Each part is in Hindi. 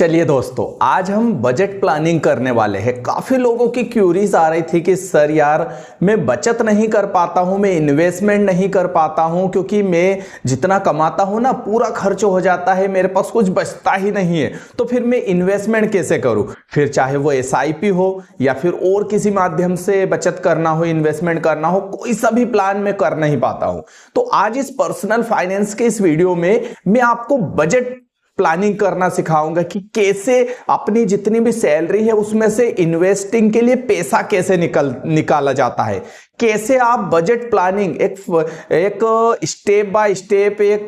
चलिए दोस्तों, आज हम बजट प्लानिंग करने वाले हैं। काफी लोगों की क्यूरीज आ रही थी कि सर यार मैं बचत नहीं कर पाता हूं, मैं इन्वेस्टमेंट नहीं कर पाता हूं क्योंकि मैं जितना कमाता हूं ना पूरा खर्च हो जाता है, मेरे पास कुछ बचता ही नहीं है। तो फिर मैं इन्वेस्टमेंट कैसे करूं? फिर चाहे वो SIP हो या फिर और किसी माध्यम से बचत करना हो, इन्वेस्टमेंट करना हो, कोई सा भी प्लान मैं कर नहीं पाता हूं। तो आज इस पर्सनल फाइनेंस के इस वीडियो में मैं आपको बजट प्लानिंग करना सिखाऊंगा कि कैसे अपनी जितनी भी सैलरी है उसमें से इन्वेस्टिंग के लिए पैसा कैसे निकाला जाता है, कैसे आप बजट प्लानिंग एक स्टेप बाय स्टेप एक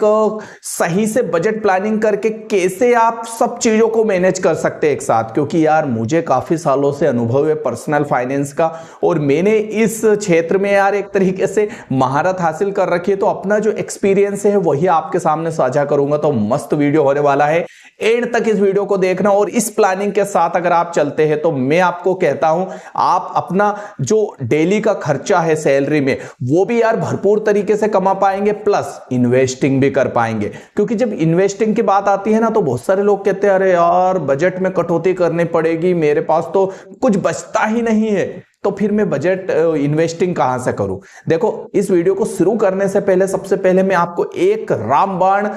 सही से बजट प्लानिंग करके कैसे आप सब चीजों को मैनेज कर सकते हैं एक साथ। क्योंकि यार मुझे काफी सालों से अनुभव है पर्सनल फाइनेंस का और मैंने इस क्षेत्र में यार एक तरीके से महारत हासिल कर रखी है। तो अपना जो एक्सपीरियंस है वही आपके सामने साझा करूंगा। तो मस्त वीडियो होने वाला है, एंड तक इस वीडियो को देखना। और इस प्लानिंग के साथ अगर आप चलते हैं तो मैं आपको कहता हूं आप अपना जो डेली का खर्चा है सैलरी में वो भी यार भरपूर तरीके से कमा पाएंगे, प्लस इन्वेस्टिंग भी कर पाएंगे। क्योंकि जब इन्वेस्टिंग की बात आती है ना तो बहुत सारे लोग कहते हैं अरे यार बजट में कटौती करनी पड़ेगी, मेरे पास तो कुछ बचता ही नहीं है, तो फिर मैं बजट इन्वेस्टिंग कहां से करूं। देखो, इस वीडियो को शुरू करने से पहले सबसे पहले मैं आपको एक रामबाण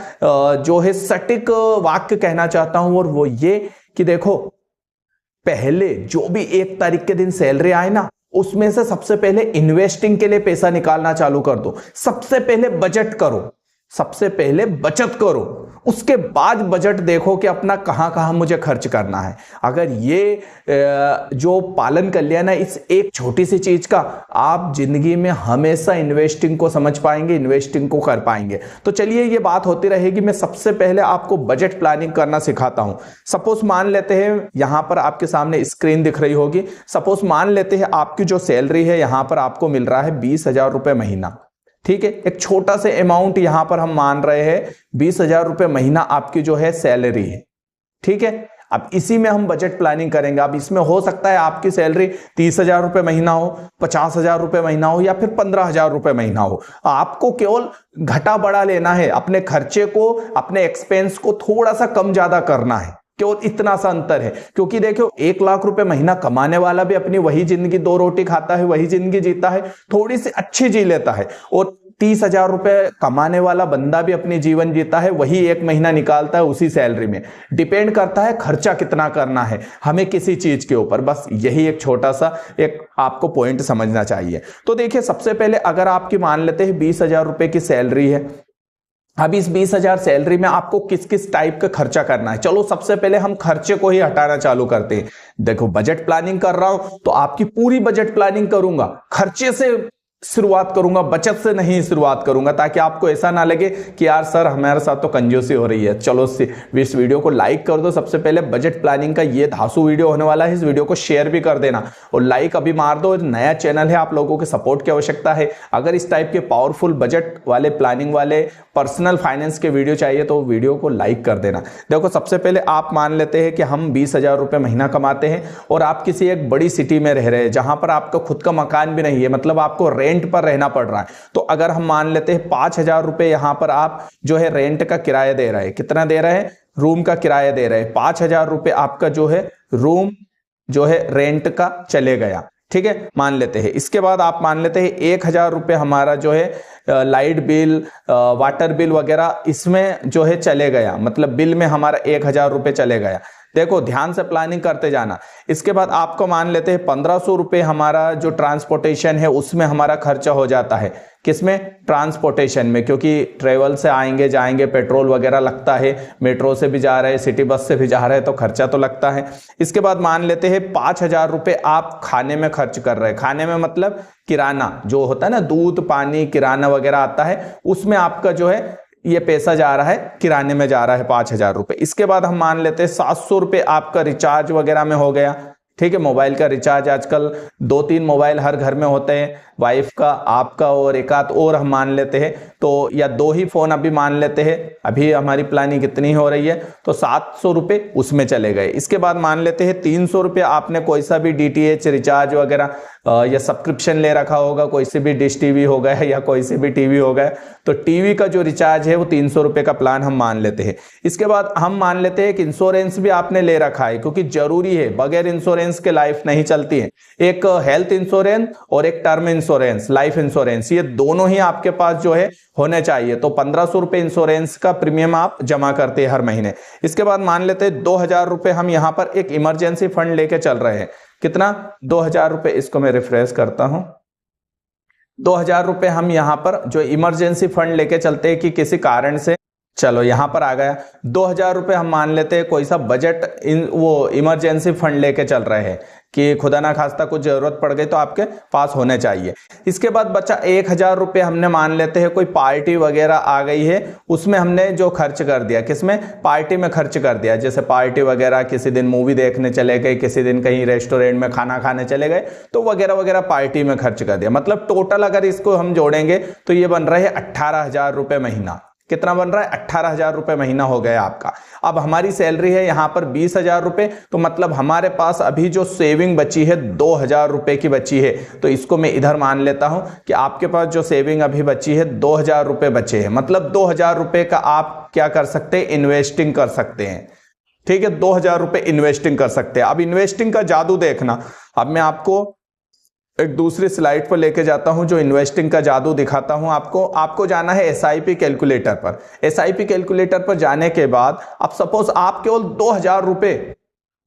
जो है सटीक वाक्य कहना चाहता हूं, और वो ये कि देखो, पहले जो भी 1 तारीख के दिन सैलरी आए ना उसमें से सबसे पहले इन्वेस्टिंग के लिए पैसा निकालना चालू कर दो। सबसे पहले बजट करो, सबसे पहले बचत करो, उसके बाद बजट देखो कि अपना कहां कहां मुझे खर्च करना है। अगर ये जो पालन कर लिया ना इस एक छोटी सी चीज का, आप जिंदगी में हमेशा इन्वेस्टिंग को समझ पाएंगे, इन्वेस्टिंग को कर पाएंगे। तो चलिए ये बात होती रहेगी। मैं सबसे पहले आपको बजट प्लानिंग करना सिखाता हूं। सपोज मान लेते हैं, यहां पर आपके सामने स्क्रीन दिख रही होगी। सपोज मान लेते हैं आपकी जो सैलरी है यहां पर आपको मिल रहा है 20,000 रुपए महीना। ठीक है, एक छोटा सा अमाउंट यहां पर हम मान रहे हैं 20,000 रुपए महीना आपकी जो है सैलरी है। ठीक है, अब इसी में हम बजट प्लानिंग करेंगे। अब इसमें हो सकता है आपकी सैलरी 30,000 रुपए महीना हो, 50,000 रुपए महीना हो या फिर 15,000 रुपए महीना हो। आपको केवल घटा बढ़ा लेना है, अपने खर्चे को, अपने एक्सपेंस को थोड़ा सा कम ज्यादा करना है, केवल इतना सा अंतर है। क्योंकि देखो 1 लाख रुपए महीना कमाने वाला भी अपनी वही जिंदगी, 2 रोटी खाता है, वही जिंदगी जीता है, थोड़ी सी अच्छी जी लेता है। और 30,000 रुपए कमाने वाला बंदा भी अपनी जीवन जीता है, वही 1 महीना निकालता है उसी सैलरी में। डिपेंड करता है खर्चा कितना करना है हमें किसी चीज के ऊपर। बस यही एक छोटा सा एक आपको पॉइंट समझना चाहिए। तो देखिए, सबसे पहले अगर आपकी मान लेते हैं 20,000 रुपए की सैलरी है, अब इस 20,000 सैलरी में आपको किस किस टाइप का खर्चा करना है। चलो सबसे पहले हम खर्चे को ही हटाना चालू करते हैं। देखो, बजट प्लानिंग कर रहा हूं तो आपकी पूरी बजट प्लानिंग करूंगा, खर्चे से शुरुआत करूंगा, बचत से नहीं शुरुआत करूंगा, ताकि आपको ऐसा ना लगे कि यार सर हमारे साथ तो कंजूसी हो रही है। चलो इस वीडियो को लाइक कर दो। सबसे पहले बजट प्लानिंग का ये धांसू वीडियो होने वाला है, इस वीडियो को शेयर भी कर देना और लाइक अभी मार दो। नया चैनल है, आप लोगों के सपोर्ट की आवश्यकता है। अगर इस टाइप के पावरफुल बजट वाले, प्लानिंग वाले, पर्सनल फाइनेंस के वीडियो चाहिए तो वीडियो को लाइक कर देना। देखो, सबसे पहले आप मान लेते हैं कि हम 20,000 रुपए महीना कमाते हैं और आप किसी एक बड़ी सिटी में रह रहे हैं जहां पर आपका खुद का मकान भी नहीं है, मतलब आपको रेंट पर रहना पड़ रहा है। तो अगर हम मान लेते हैं 5,000 रुपए यहां पर आप जो है रेंट का किराया दे रहे हैं, कितना दे रहे हैं? रूम का किराया दे रहे हैं 5,000 रुपए आपका जो है रूम जो है रेंट का चले गया। ठीक है, मान लेते हैं। इसके बाद आप मान लेते हैं 1,000 रुपए हमारा जो है लाइट बिल, वाटर बिल वगैरह इसमें जो है चले गया, मतलब बिल में हमारा 1,000 रुपए चले गया। देखो, ध्यान से प्लानिंग करते जाना। इसके बाद आपको मान लेते हैं 1,500 रुपए हमारा जो ट्रांसपोर्टेशन है उसमें हमारा खर्चा हो जाता है। किसमें? ट्रांसपोर्टेशन में, क्योंकि ट्रेवल से आएंगे जाएंगे, पेट्रोल वगैरह लगता है, मेट्रो से भी जा रहे हैं, सिटी बस से भी जा रहे हैं तो खर्चा तो लगता है। इसके बाद मान लेते हैं 5,000 रुपए आप खाने में खर्च कर रहे हैं। खाने में मतलब किराना जो होता है ना, दूध पानी किराना वगैरह आता है, उसमें आपका जो है ये पैसा जा रहा है, किराने में जा रहा है 5,000 रुपए। इसके बाद हम मान लेते हैं 700 रुपए आपका रिचार्ज वगैरह में हो गया। ठीक है, मोबाइल का रिचार्ज, आजकल 2-3 मोबाइल हर घर में होते हैं, वाइफ का, आपका और एक आध और हम मान लेते हैं, तो या 2 ही फोन अभी मान लेते हैं। अभी हमारी प्लानिंग कितनी हो रही है तो 700 रुपए उसमें चले गए। इसके बाद मान लेते हैं 300 रुपए आपने कोई सा भी DTH रिचार्ज वगैरह या सब्सक्रिप्शन ले रखा होगा, कोई से भी डिश टीवी हो गया या कोई से भी टीवी हो गया, तो टीवी का जो रिचार्ज है वो 300 रुपये का प्लान हम मान लेते हैं। इसके बाद हम मान लेते हैं कि इंश्योरेंस भी आपने ले रखा है, क्योंकि जरूरी है, बगैर इंश्योरेंस के लाइफ नहीं चलती है। एक हेल्थ इंश्योरेंस और एक टर्म इंश्योरेंस, लाइफ इंश्योरेंस, ये दोनों ही आपके पास जो है होने चाहिए। तो 1500 रुपये इंश्योरेंस का प्रीमियम आप जमा करते हैं हर महीने। इसके बाद मान लेते हैं 2000 रुपये हम यहां पर एक इमरजेंसी फंड लेके चल रहे हैं। कितना? 2000 रुपये। इसको मैं रिफ्रेश करता हूं। 2000 रुपये हम यहां पर जो इमरजेंसी फंड लेके चलते हैं कि किसी कारण से, चलो यहां पर आ गया 2000 रुपये हम मान लेते हैं कोई सा बजट वो इमरजेंसी फंड लेके चल रहे हैं कि खुदा ना खास्ता कुछ जरूरत पड़ गई तो आपके पास होने चाहिए। इसके बाद बच्चा 1000 रुपये हमने मान लेते हैं कोई पार्टी वगैरह आ गई है, उसमें हमने जो खर्च कर दिया, किसमें? पार्टी में खर्च कर दिया। जैसे पार्टी वगैरह, किसी दिन मूवी देखने चले गए, किसी दिन कहीं रेस्टोरेंट में खाना खाने चले गए, तो वगैरह वगैरह पार्टी में खर्च कर दिया। मतलब टोटल अगर इसको हम जोड़ेंगे तो ये बन रहा है 18,000 रुपये महीना। कितना बन रहा है? 18,000 रुपये महीना हो गया आपका। अब हमारी सैलरी है यहां पर 20,000 रुपये, तो मतलब हमारे पास अभी जो सेविंग बची है 2,000 रुपये की बची है। तो इसको मैं इधर मान लेता हूं कि आपके पास जो सेविंग अभी बची है 2,000 रुपये बचे हैं। मतलब 2,000 रुपये का आप क्या कर सकते हैं? इन्वेस्टिंग कर सकते हैं। ठीक है, 2,000 रुपये इन्वेस्टिंग कर सकते हैं। अब इन्वेस्टिंग का जादू देखना, अब मैं आपको एक दूसरी स्लाइड पर लेके जाता हूं जो इन्वेस्टिंग का जादू दिखाता हूं आपको जाना है एसआईपी कैलकुलेटर पर। एसआईपी कैलकुलेटर पर जाने के बाद अब सपोज आप केवल 2,000 रुपये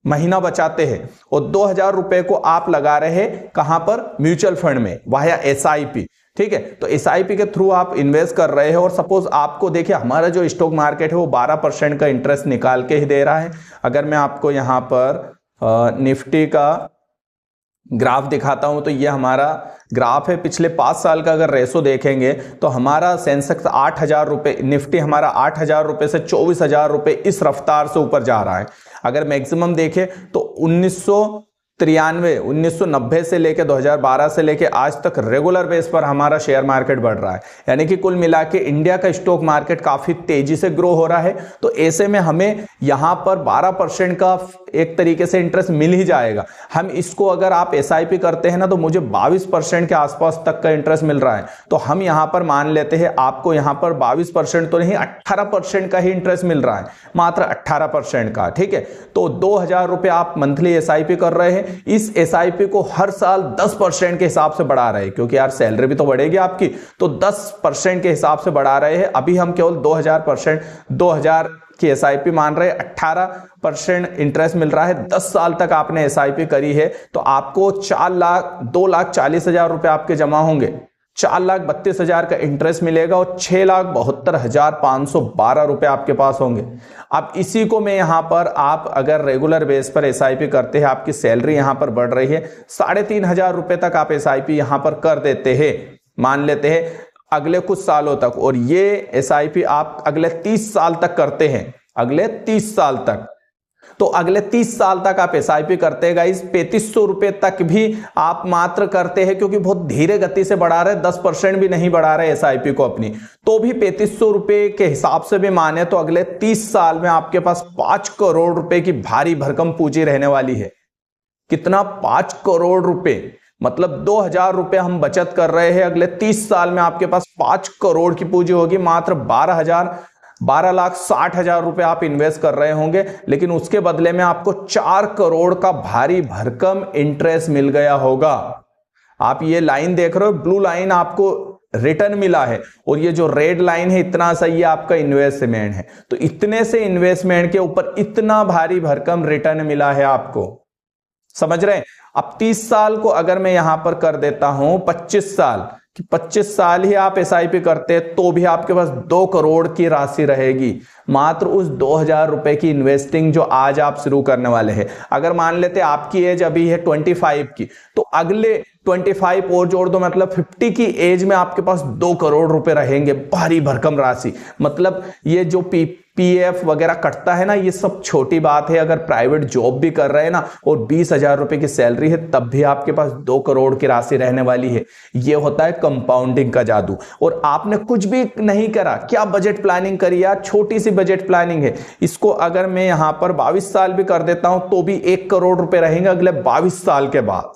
महीना बचाते हैं और 2,000 रुपये को आप लगा रहे हैं कहां पर? म्यूचुअल फंड में, वाया एसआईपी। ठीक है, तो एसआईपी के थ्रू आप इन्वेस्ट कर रहे हैं और सपोज आपको देखिए हमारा जो स्टॉक मार्केट है वो 12% का इंटरेस्ट निकाल के ही दे रहा है। अगर मैं आपको यहां पर निफ्टी का ग्राफ दिखाता हूं तो ये हमारा ग्राफ है पिछले 5 साल का। अगर रेशो देखेंगे तो हमारा सेंसेक्स 8,000 रुपये, निफ्टी हमारा 8,000 रुपये से 24,000 रुपये इस रफ्तार से ऊपर जा रहा है। अगर मैक्सिमम देखें तो 1990 से लेके 2012 से लेके आज तक रेगुलर बेस पर हमारा शेयर मार्केट बढ़ रहा है। यानी कि कुल मिला के इंडिया का स्टॉक मार्केट काफी तेजी से ग्रो हो रहा है। तो ऐसे में हमें यहां पर 12% का एक तरीके से इंटरेस्ट मिल ही जाएगा। हम इसको अगर आप एसआईपी करते हैं ना तो मुझे 22% के आसपास तक का इंटरेस्ट मिल रहा है। तो हम यहां पर मान लेते हैं आपको यहां पर 22% तो नहीं 18% का ही इंटरेस्ट मिल रहा है, मात्र 18% का। ठीक है, तो 2,000 रुपये आप मंथली एसआईपी कर रहे हैं। इस एसआईपी को हर साल 10% के हिसाब से बढ़ा रहे हैं, क्योंकि यार सैलरी भी तो बढ़ेगी आपकी, तो 10% के हिसाब से बढ़ा रहे हैं। अभी हम केवल 2,000 की एसआईपी मान रहे हैं, 18% इंटरेस्ट मिल रहा है। 10 साल तक आपने एसआईपी करी है तो आपको 2,40,000 रुपए आपके जमा होंगे, 4,32,000 का इंटरेस्ट मिलेगा और 6,72,512 रुपए आपके पास होंगे। अब इसी को मैं यहां पर आप अगर रेगुलर बेस पर एसआईपी करते हैं, आपकी सैलरी यहां पर बढ़ रही है, 3,500 रुपए तक आप एसआईपी यहां पर कर देते हैं, मान लेते हैं अगले कुछ सालों तक। और ये एसआईपी आप अगले 30 साल तक करते हैं, अगले 30 साल तक, तो अगले 30 साल तक आप एसआईपी करते हैं गाइस। 3,500 रुपए तक भी आप मात्र करते हैं, क्योंकि बहुत धीरे गति से बढ़ा रहे, 10% भी नहीं बढ़ा रहे एसआईपी को अपनी, तो भी 3,500 रुपए के हिसाब से भी माने तो अगले 30 साल में आपके पास 5 करोड़ रुपए की भारी भरकम पूंजी रहने वाली है। कितना? 5 करोड़ रुपए, मतलब 2,000 रुपए हम बचत कर रहे हैं, अगले 30 साल में आपके पास 5 करोड़ की पूंजी होगी। मात्र 12,60,000 रुपए आप इन्वेस्ट कर रहे होंगे, लेकिन उसके बदले में आपको 4 करोड़ का भारी भरकम इंटरेस्ट मिल गया होगा। आप ये लाइन देख रहे हो, ब्लू लाइन आपको रिटर्न मिला है और ये जो रेड लाइन है इतना सा ये आपका इन्वेस्टमेंट है। तो इतने से इन्वेस्टमेंट के ऊपर इतना भारी भरकम रिटर्न मिला है आपको, समझ रहे हैं? अब 30 साल को अगर मैं यहां पर कर देता हूं 25 साल, कि 25 साल ही आप एसआईपी करते हैं तो भी आपके पास 2 करोड़ की राशि रहेगी, मात्र उस 2,000 रुपए की इन्वेस्टिंग जो आज आप शुरू करने वाले हैं। अगर मान लेते आपकी एज अभी है 25 की, तो अगले 25 और जोड़ दो, मतलब 50 की एज में आपके पास 2 करोड़ रुपए रहेंगे, भारी भरकम राशि। मतलब ये जो पीएफ वगैरह कटता है ना, ये सब छोटी बात है। अगर प्राइवेट जॉब भी कर रहे हैं ना और 20,000 रुपए की सैलरी है, तब भी आपके पास 2 करोड़ की राशि रहने वाली है। ये होता है कंपाउंडिंग का जादू। और आपने कुछ भी नहीं करा, क्या बजट प्लानिंग करी यार, छोटी सी बजट प्लानिंग है। इसको अगर मैं यहां पर 22 साल भी कर देता हूं तो भी 1 करोड़ रुपए रहेंगे अगले 22 साल के बाद।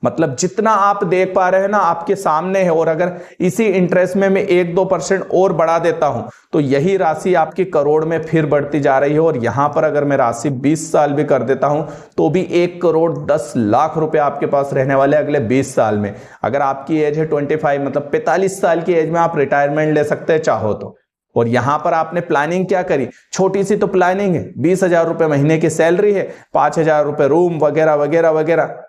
मतलब जितना आप देख पा रहे हैं ना आपके सामने है, और अगर इसी इंटरेस्ट में मैं 1-2% और बढ़ा देता हूं तो यही राशि आपकी करोड़ में फिर बढ़ती जा रही है। और यहां पर अगर मैं राशि 20 साल भी कर देता हूं तो भी 1,10,00,000 रुपए आपके पास रहने वाले अगले 20 साल में। अगर आपकी एज है 25 मतलब 45 साल की एज में आप रिटायरमेंट ले सकते हैं चाहो तो। और यहां पर आपने प्लानिंग क्या करी, छोटी सी तो प्लानिंग है, 20,000 रुपए महीने की सैलरी है, 5,000 रुपए रूम वगैरह वगैरह वगैरह।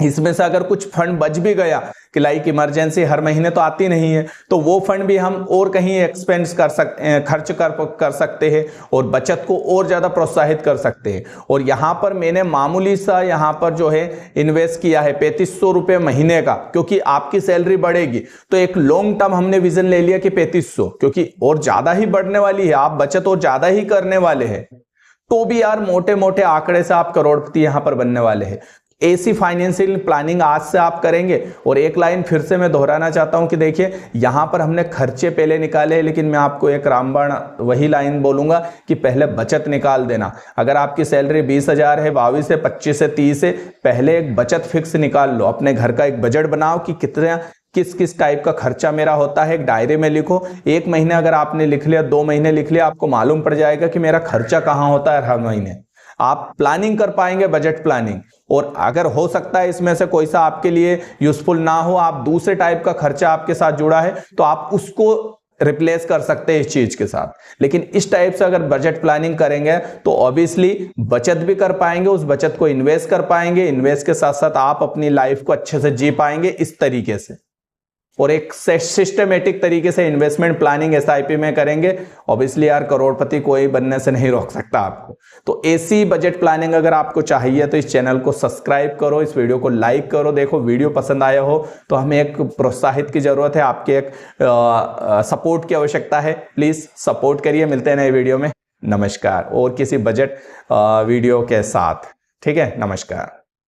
इसमें से अगर कुछ फंड बच भी गया कि लाइक इमरजेंसी हर महीने तो आती नहीं है, तो वो फंड भी हम और कहीं एक्सपेंस कर सकते हैं, खर्च कर सकते हैं और बचत को और ज्यादा प्रोत्साहित कर सकते हैं। और यहाँ पर मैंने मामूली सा यहाँ पर जो है इन्वेस्ट किया है 3500 रुपए महीने का, क्योंकि आपकी सैलरी बढ़ेगी तो एक लॉन्ग टर्म हमने विजन ले लिया कि 3500, क्योंकि और ज्यादा ही बढ़ने वाली है, आप बचत और ज्यादा ही करने वाले हैं, तो भी यार मोटे मोटे आंकड़े से आप करोड़पति यहां पर बनने वाले हैं। ऐसी फाइनेंशियल प्लानिंग आज से आप करेंगे। और एक लाइन फिर से मैं दोहराना चाहता हूं कि देखिए यहां पर हमने खर्चे पहले निकाले, लेकिन मैं आपको एक रामबाण वही लाइन बोलूंगा कि पहले बचत निकाल देना। अगर आपकी सैलरी 20,000 है, 22 से 25 से 30 से, पहले एक बचत फिक्स निकाल लो, अपने घर का एक बजट बनाओ कि कितना किस किस टाइप का खर्चा मेरा होता है, एक डायरी में लिखो। 1 महीने अगर आपने लिख लिया, 2 महीने लिख लिया, आपको मालूम पड़ जाएगा कि मेरा खर्चा कहां होता है हर महीने। आप प्लानिंग कर पाएंगे, बजट प्लानिंग। और अगर हो सकता है इसमें से कोई सा आपके लिए यूजफुल ना हो, आप दूसरे टाइप का खर्चा आपके साथ जुड़ा है, तो आप उसको रिप्लेस कर सकते हैं इस चीज के साथ। लेकिन इस टाइप से अगर बजट प्लानिंग करेंगे तो ऑब्वियसली बचत भी कर पाएंगे, उस बचत को इन्वेस्ट कर पाएंगे, इन्वेस्ट के साथ साथ आप अपनी लाइफ को अच्छे से जी पाएंगे इस तरीके से। और एक सिस्टमेटिक तरीके से इन्वेस्टमेंट प्लानिंग एसआईपी में करेंगे, ऑब्वियसली यार करोड़पति कोई बनने से नहीं रोक सकता आपको। तो ऐसी बजट प्लानिंग अगर आपको चाहिए तो इस चैनल को सब्सक्राइब करो, इस वीडियो को लाइक करो। देखो वीडियो पसंद आया हो तो हमें एक प्रोत्साहित की जरूरत है, आपके एक सपोर्ट की आवश्यकता है, प्लीज सपोर्ट करिए। मिलते हैं नए वीडियो में, नमस्कार, और किसी बजट वीडियो के साथ, ठीक है, नमस्कार।